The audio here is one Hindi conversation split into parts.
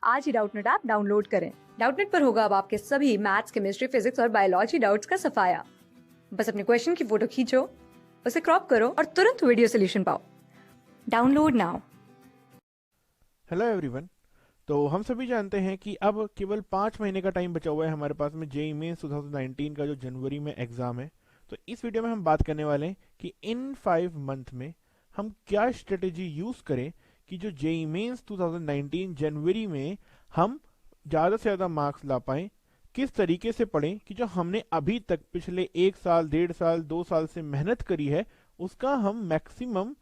आज ही डाउटनेट ऐप डाउनलोड करें। डाउटनेट पर होगा अब आपके सभी मैथ्स, केमिस्ट्री, फिजिक्स और बायोलॉजी डाउट्स का सफाया। बस अपने क्वेश्चन की फोटो खींचो, उसे क्रॉप करो और तुरंत वीडियो सोल्यूशन पाओ। Download now. Hello everyone. तो हम सभी जानते हैं कि अब केवल 5 महीने का टाइम बचा हुआ है हमारे पास में जेईई मेंस 2019 का जो जनवरी में एग्ज़ाम है। तो इस वीडियो में हम बात करने वाले हैं कि इन 5 मंथ में हम क्या स्ट्रेटेजी यूज़ करें कि जो जेईई मेंस 2019 जनवरी में हम ज़्यादा से ज़्यादा मार्क्स ला पाएँ। किस तरीके से पढ़ें कि जो हमने अभी तक पिछले 1 साल, 1.5 साल, 2 साल से मेहनत करी है उसका हम मैक्सिमम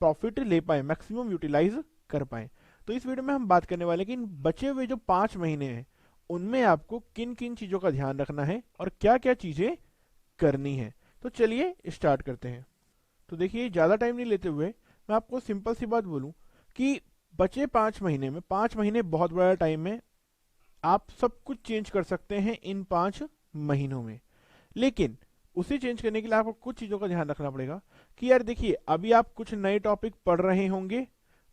प्रॉफिट ले पाएँ, मैक्सिमम यूटिलाइज कर पाएँ। तो इस वीडियो में हम बात करने वाले हैं कि इन बचे हुए जो 5 महीने हैं उनमें आपको किन किन चीज़ों का ध्यान रखना है और क्या क्या चीज़ें करनी है। तो चलिए स्टार्ट करते हैं। तो देखिए, ज़्यादा टाइम नहीं लेते हुए मैं आपको सिंपल सी बात बोलूं कि बचे 5 महीने में, 5 महीने बहुत बड़ा टाइम है, आप सब कुछ चेंज कर सकते हैं इन 5 महीनों में। लेकिन उसे चेंज करने के लिए आपको कुछ चीज़ों का ध्यान रखना पड़ेगा कि यार देखिए, अभी आप कुछ नए टॉपिक पढ़ रहे होंगे,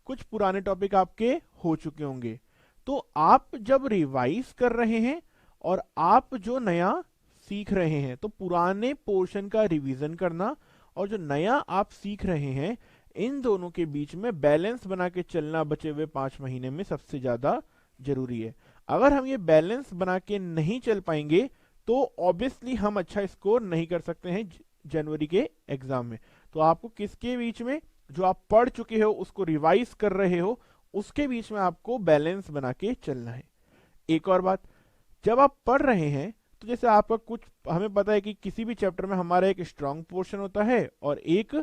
कुछ पुराने टॉपिक आपके हो चुके होंगे। तो आप जब रिवाइज कर रहे हैं और आप जो नया सीख रहे हैं, तो पुराने पोर्शन का रिवीजन करना और जो नया आप सीख रहे हैं, इन दोनों के बीच में बैलेंस बना के चलना बचे हुए 5 महीने में सबसे ज्यादा जरूरी है। अगर हम ये बैलेंस बना के नहीं चल पाएंगे तो ऑब्वियसली हम अच्छा स्कोर नहीं कर सकते हैं जनवरी के एग्जाम में। तो आपको किसके बीच में, जो आप पढ़ चुके हो उसको रिवाइज कर रहे हो, उसके बीच में आपको बैलेंस बना के चलना है। एक और बात, जब आप पढ़ रहे हैं तो जैसे आपका कुछ, हमें पता है कि किसी भी चैप्टर में हमारा एक स्ट्रांग पोर्शन होता है और एक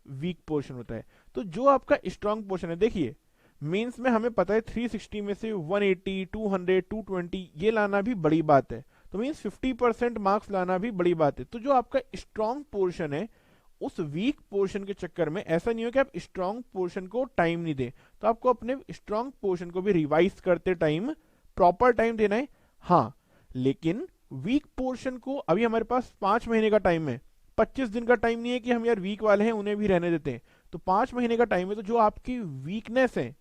वीक पोर्शन होता है। तो जो आपका स्ट्रांग पोर्शन है, देखिए मेंस में हमें पता है 360 में से 180, 200, 220 ये लाना भी बड़ी बात है। तो मीन्स 50% मार्क्स लाना भी बड़ी बात है। तो जो आपका स्ट्रांग पोर्शन है, उस वीक पोर्शन के चक्कर में ऐसा नहीं हो कि आप स्ट्रांग पोर्शन को टाइम नहीं दें। तो आपको अपने स्ट्रांग पोर्शन को भी रिवाइज करते टाइम प्रॉपर टाइम देना है। हाँ, लेकिन वीक पोर्शन को अभी हमारे पास 5 महीने का टाइम है, 25 दिन का टाइम नहीं है कि हम यार वीक वाले हैं उन्हें भी रहने देते हैं। तो 5 महीने का टाइम है। तो जो आपकी वीकनेस है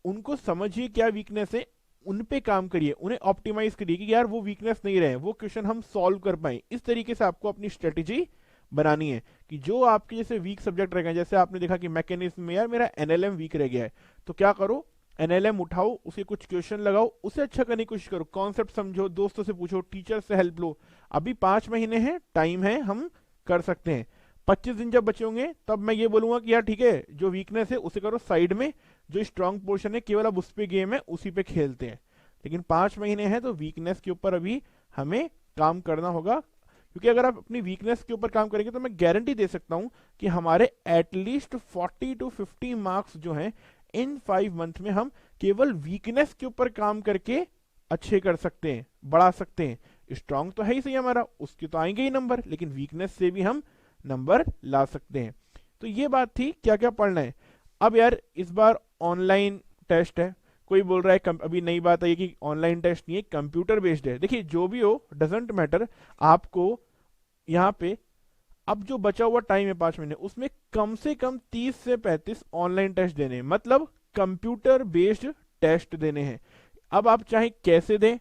उनको समझिए, क्या वीकनेस है, उन पे काम करिए, उन्हें ऑप्टिमाइज करिए कि यार वो वीकनेस नहीं रहे, वो क्वेश्चन हम सॉल्व कर पाए। इस तरीके से आपको अपनी स्ट्रेटेजी बनानी है कि जो आपके जैसे वीक सब्जेक्ट रह गए, जैसे आपने देखा कि मैकेनिज्म में यार मेरा एनएलएम वीक रह गया है, तो क्या करो, एनएलएम उठाओ, उसे कुछ क्वेश्चन लगाओ, उसे अच्छा करने की कोशिश करो, कॉन्सेप्ट समझो, दोस्तों से पूछो, टीचर से हेल्प लो। अभी 5 महीने हैं, टाइम है, हम कर सकते हैं। 25 दिन जब बचे होंगे तब मैं ये बोलूंगा कि यार ठीक है, जो वीकनेस है उसे करो साइड में, जो स्ट्रांग पोर्शन है केवल अब उस पे गेम है, उसी पे खेलते हैं। लेकिन 5 महीने हैं तो वीकनेस के ऊपर अभी हमें काम करना होगा, क्योंकि अगर आप अपनी वीकनेस के ऊपर काम करेंगे तो मैं गारंटी दे सकता हूं कि हमारे एटलीस्ट 40 to 50 मार्क्स जो हैं इन 5 मंथ में हम केवल वीकनेस के ऊपर काम करके अच्छे कर सकते हैं, बढ़ा सकते हैं। स्ट्रांग तो है ही सही हमारा, उसके तो आएंगे ही नंबर, लेकिन वीकनेस से भी हम नंबर ला सकते हैं। तो ये बात थी क्या क्या पढ़ना है। अब यार इस बार ऑनलाइन टेस्ट है, कोई बोल रहा है अभी नई बात है कि ऑनलाइन टेस्ट नहीं है, कंप्यूटर बेस्ड है। देखिए जो भी हो, डजेंट मैटर, आपको यहाँ पे अब जो बचा हुआ टाइम है 5 महीने, उसमें कम से कम 30 से 35 ऑनलाइन टेस्ट देने हैं, मतलब कंप्यूटर बेस्ड टेस्ट देने हैं। अब आप चाहे कैसे दें,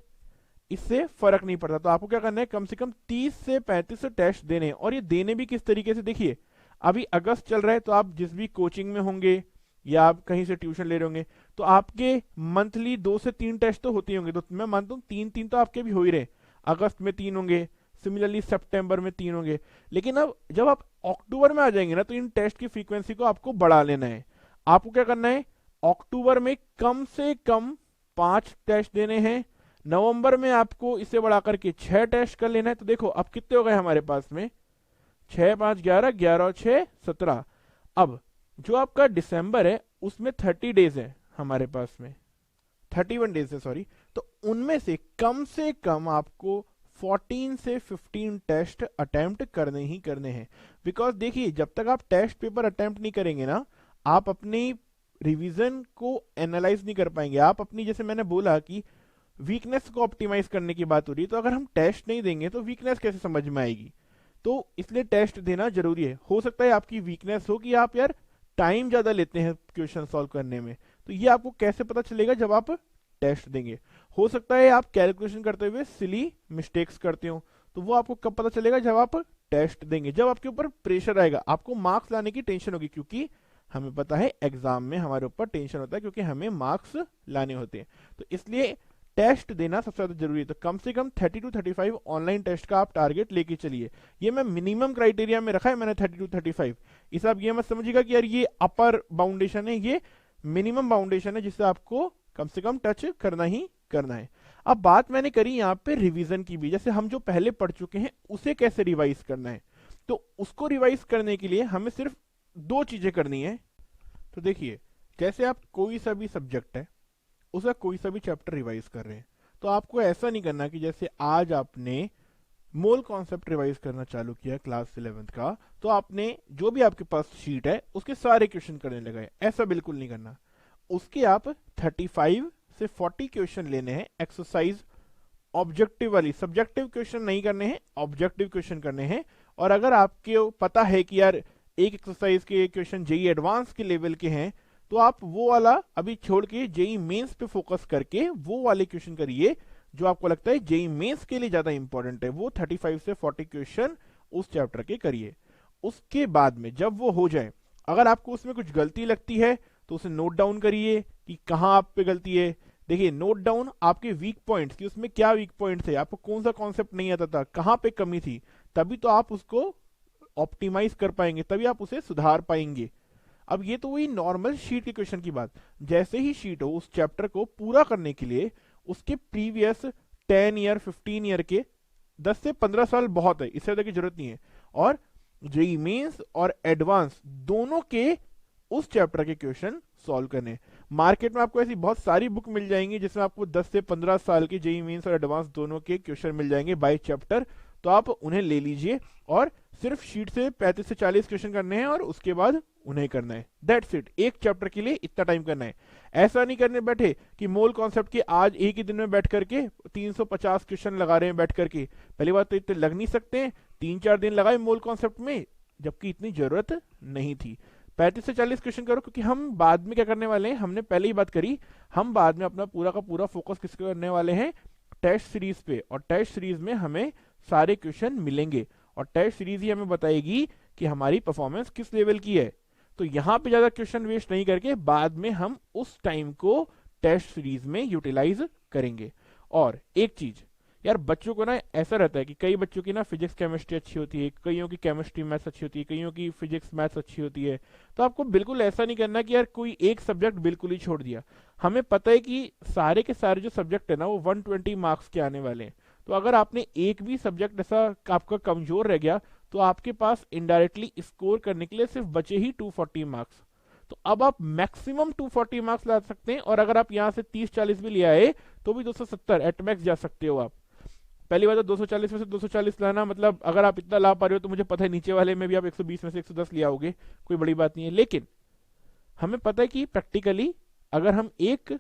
इससे फर्क नहीं पड़ता। तो आपको क्या करना है, कम से कम 30 से 35 टेस्ट देने हैं। और ये देने भी किस तरीके से, देखिए अभी अगस्त चल रहा है, तो आप जिस भी कोचिंग में होंगे या आप कहीं से ट्यूशन ले रहे होंगे, तो आपके मंथली 2 से 3 टेस्ट तो होते होंगे। तो मैं मानता हूँ 3-3 तो आपके भी हो ही रहे। अगस्त में 3 होंगे, सिमिलरली सितंबर में 3 होंगे। लेकिन अब जब आप अक्टूबर में आ जाएंगे ना, तो इन टेस्ट की फ्रीक्वेंसी को आपको बढ़ा लेना है। आपको क्या करना है, अक्टूबर में कम से कम 5 टेस्ट देने हैं, नवंबर में आपको इसे बढ़ाकर के 6 टेस्ट कर लेना है। तो देखो अब कितने हो गए हमारे पास में, 6, 5, 11, 11 और 6, 17। अब जो आपका दिसंबर है उसमें 30 डेज है हमारे पास में, 31 डेज है सॉरी। तो उनमें से कम आपको 14 से 15 टेस्ट अटेम्प्ट करने ही करने हैं। बिकॉज देखिए, जब तक आप टेस्ट पेपर अटेम्प्ट नहीं करेंगे ना, आप अपनी रिवीजन को एनालाइज नहीं कर पाएंगे। आप अपनी, जैसे मैंने बोला कि वीकनेस को ऑप्टिमाइज करने की बात हो रही है, तो अगर हम टेस्ट नहीं देंगे तो वीकनेस कैसे समझ में आएगी। तो इसलिए टेस्ट देना जरूरी है। हो सकता है आपकी वीकनेस हो कि आप यार टाइम ज्यादा लेते हैं क्वेश्चन सॉल्व करने में, तो ये आपको कैसे पता चलेगा, जब आप टेस्ट देंगे। हो सकता है आप कैलकुलेशन करते हुए सिली मिस्टेक्स करते हो, तो वो आपको कब पता चलेगा? जब आप टेस्ट देंगे, जब आपके ऊपर प्रेशर आएगा, आपको मार्क्स लाने की टेंशन होगी, क्योंकि हमें पता है एग्जाम में हमारे ऊपर टेंशन होता है क्योंकि हमें मार्क्स लाने होते हैं। तो इसलिए टेस्ट देना सबसे ज्यादा जरूरी है। तो कम से कम 30 to 35 ऑनलाइन टेस्ट का आप टारगेट लेके चलिए। ये मैं मिनिमम क्राइटेरिया में रखा है मैंने 30 to 35। इस आप ये मत समझिएगा कि यार ये अपर बाउंडेशन है, ये मिनिमम बाउंडेशन है जिससे आपको कम से कम टच करना ही करना है। अब बात मैंने करी यहाँ पे रिवीजन की भी, जैसे हम जो पहले पढ़ चुके हैं उसे कैसे रिवाइज करना है। तो उसको रिवाइज करने के लिए हमें सिर्फ दो चीजें करनी है। तो देखिए, जैसे आप कोई सा भी सब्जेक्ट है उसका कोई सा भी चैप्टर रिवाइज कर रहे हैं, तो आपको ऐसा नहीं करना कि जैसे आज आपने मोल कॉन्सेप्ट रिवाइज करना चालू किया क्लास 11th का, तो आपने जो भी आपके पास शीट है उसके सारे क्वेश्चन करने लगे। ऐसा बिल्कुल नहीं करना। उसके आप 35 से 40 क्वेश्चन लेने हैं एक्सरसाइज ऑब्जेक्टिव वाली। सब्जेक्टिव क्वेश्चन नहीं करने हैं, ऑब्जेक्टिव क्वेश्चन करने हैं। और अगर आपके पता है कि यार एक एक्सरसाइज के क्वेश्चन जेई एडवांस के लेवल के हैं, तो आप वो वाला अभी छोड़ के जेई मेंस पे फोकस करके वो वाले क्वेश्चन करिए जो आपको लगता है जेई मेंस के लिए ज्यादा इंपॉर्टेंट है। वो 35 से 40 क्वेश्चन उस चैप्टर के करिए। उसके बाद में जब वो हो जाए, अगर आपको उसमें कुछ गलती लगती है तो उसे नोट डाउन करिए कि कहाँ आप पे गलती है। देखिए, नोट डाउन आपके वीक पॉइंट्स कि उसमें क्या वीक पॉइंट थे, आपको कौन सा कॉन्सेप्ट नहीं आता था, कहाँ पे कमी थी, तभी तो आप उसको ऑप्टिमाइज कर पाएंगे, तभी आप उसे सुधार पाएंगे। अब ये तो वही नॉर्मल शीट के क्वेश्चन की बात। जैसे ही शीट हो, उस चैप्टर को पूरा करने के लिए उसके प्रीवियस 10 ईयर 15 ईयर के 10 से 15 साल बहुत है, इससे ज्यादा की जरूरत नहीं है। और जेईई मेंस और एडवांस दोनों के उस चैप्टर के क्वेश्चन सॉल्व करने। मार्केट में आपको ऐसी बहुत सारी बुक मिल जाएंगी जिसमें आपको 10 से 15 साल के जेईई मेंस और एडवांस दोनों के क्वेश्चन मिल जाएंगे बाय चैप्टर। तो आप उन्हें ले लीजिए और सिर्फ शीट से 35 से 40 क्वेश्चन करने हैं और उसके बाद उन्हें करना है। That's it. एक चैप्टर के लिए इतना टाइम करना है। ऐसा नहीं करने बैठे कि मोल कॉन्सेप्ट के आज एक ही दिन में बैठ करके 350 क्वेश्चन लगा रहे हैं बैठ करके। पहली बात तो इतने लग नहीं सकते हैं, 3-4 दिन लगाए मोल कॉन्सेप्ट में जबकि इतनी जरूरत नहीं थी। 35 से 40 क्वेश्चन करो, क्योंकि हम बाद में क्या करने वाले हैं, हमने पहले ही बात करी, हम बाद में अपना पूरा का पूरा फोकस किस करने वाले हैं, टेस्ट सीरीज पे। और टेस्ट सीरीज में हमें सारे क्वेश्चन मिलेंगे और टेस्ट सीरीज ही हमें बताएगी कि हमारी परफॉर्मेंस किस लेवल की है। तो यहाँ पे ज्यादा क्वेश्चन वेस्ट नहीं करके बाद में हम उस टाइम को टेस्ट सीरीज में यूटिलाइज करेंगे। और एक चीज यार, बच्चों को ना ऐसा रहता है कि कई बच्चों की ना फिजिक्स केमिस्ट्री अच्छी होती है, कईयों की केमिस्ट्री मैथ्स अच्छी होती है, कईयों की फिजिक्स मैथ्स अच्छी होती है। तो आपको बिल्कुल ऐसा नहीं करना कि यार कोई एक सब्जेक्ट बिल्कुल ही छोड़ दिया। हमें पता है कि सारे के सारे जो सब्जेक्ट है ना वो 120 मार्क्स के आने वाले हैं। तो अगर आपने एक भी सब्जेक्ट ऐसा आपका कमजोर रह गया तो आपके पास इनडायरेक्टली स्कोर करने के लिए सिर्फ बचे ही 240 मार्क्स। तो अब आप मैक्सिमम 240 मार्क्स ला सकते हैं, और अगर आप यहाँ से 30-40 भी ले आए तो भी 270 एट मैक्स जा सकते हो आप। पहली बात तो 240 में से 240 लाना, मतलब अगर आप इतना ला पा रहे हो तो मुझे पता है नीचे वाले में भी आप 120 में से 110 ले आओगे, कोई बड़ी बात नहीं है। लेकिन हमें पता है कि प्रैक्टिकली अगर हम एक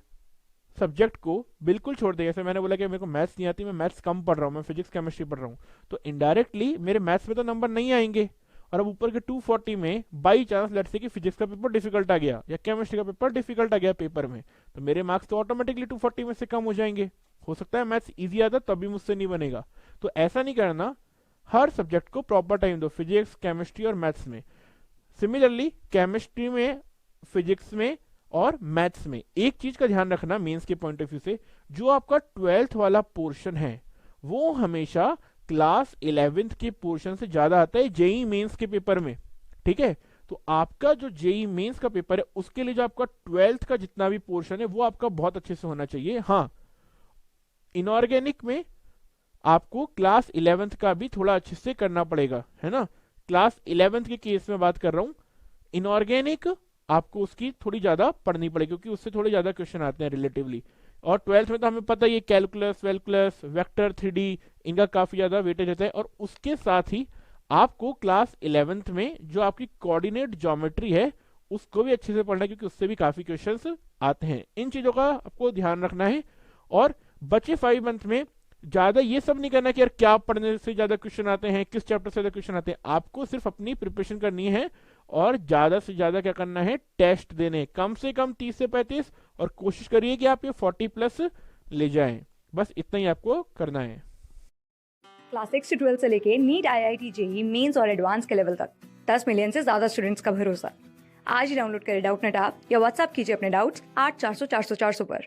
सब्जेक्ट को बिल्कुल छोड़ दें, जैसे मैंने बोला कि मेरे को मैथ्स नहीं आती, मैं मैथ्स कम पढ़ रहा हूँ, मैं फिजिक्स केमिस्ट्री पढ़ रहा हूँ, तो इनडायरेक्टली मेरे मैथ्स में तो नंबर नहीं आएंगे। और अब ऊपर के 240 में बाई चांस लेट्स से कि फिजिक्स का पेपर डिफिकल्ट आ गया या केमिस्ट्री का पेपर डिफिकल्ट आ गया पेपर में, तो मेरे मार्क्स तो ऑटोमेटिकली 240 में से कम हो जाएंगे। हो सकता है मैथ्स इजी आता तभी मुझसे नहीं बनेगा। तो ऐसा नहीं करना, हर सब्जेक्ट को प्रॉपर टाइम दो, फिजिक्स केमिस्ट्री और मैथ्स में। सिमिलरली केमिस्ट्री में, फिजिक्स में और मैथ्स में एक चीज का ध्यान रखना मेंस के पॉइंट ऑफ व्यू से, जो आपका 12th वाला पोर्शन है वो हमेशा क्लास 11th के पोर्शन से ज्यादा आता है जेईई मेंस के पेपर में। ठीक है, तो आपका जो जेईई मेंस का पेपर है उसके लिए जो आपका 12th का जितना भी पोर्शन है वो आपका बहुत अच्छे से होना चाहिए। हाँ, इनऑर्गेनिक में आपको क्लास 11th का भी थोड़ा अच्छे से करना पड़ेगा, है ना। क्लास 11th के केस में बात कर रहा हूं, इनऑर्गेनिक आपको उसकी थोड़ी ज्यादा पढ़नी पड़ेगी क्योंकि उससे थोड़े ज्यादा क्वेश्चन आते हैं रिलेटिवली। और 12th में तो हमें पता ही है कैलकुलस, वेलकुलस, वेक्टर, 3D इनका काफी ज्यादा वेटेज होता है। और उसके साथ ही आपको क्लास 11th में जो आपकी कोऑर्डिनेट ज्योमेट्री है उसको भी अच्छे से पढ़ना है क्योंकि उससे भी काफी क्वेश्चंस आते हैं। इन चीजों का आपको ध्यान रखना है। और बचे 5 मंथ में ज्यादा ये सब नहीं करना कि यार क्या पढ़ने से ज्यादा क्वेश्चन आते हैं, किस चैप्टर से ज्यादा क्वेश्चन आते हैं। आपको सिर्फ अपनी प्रिपरेशन करनी है और ज्यादा से ज्यादा क्या करना है, टेस्ट देने, कम से कम 30 से 35 और कोशिश करिए कि आप ये 40+ ले जाएं। बस इतना ही आपको करना है। क्लास 6 से 12 से लेके नीट, IIT, जेई मेंस और एडवांस के लेवल तक 10 मिलियन से ज्यादा स्टूडेंट्स का भरोसा। आज ही डाउनलोड करें डाउटनेट ऐप या व्हाट्सएप कीजिए अपने डाउट्स 8400 400 400 पर।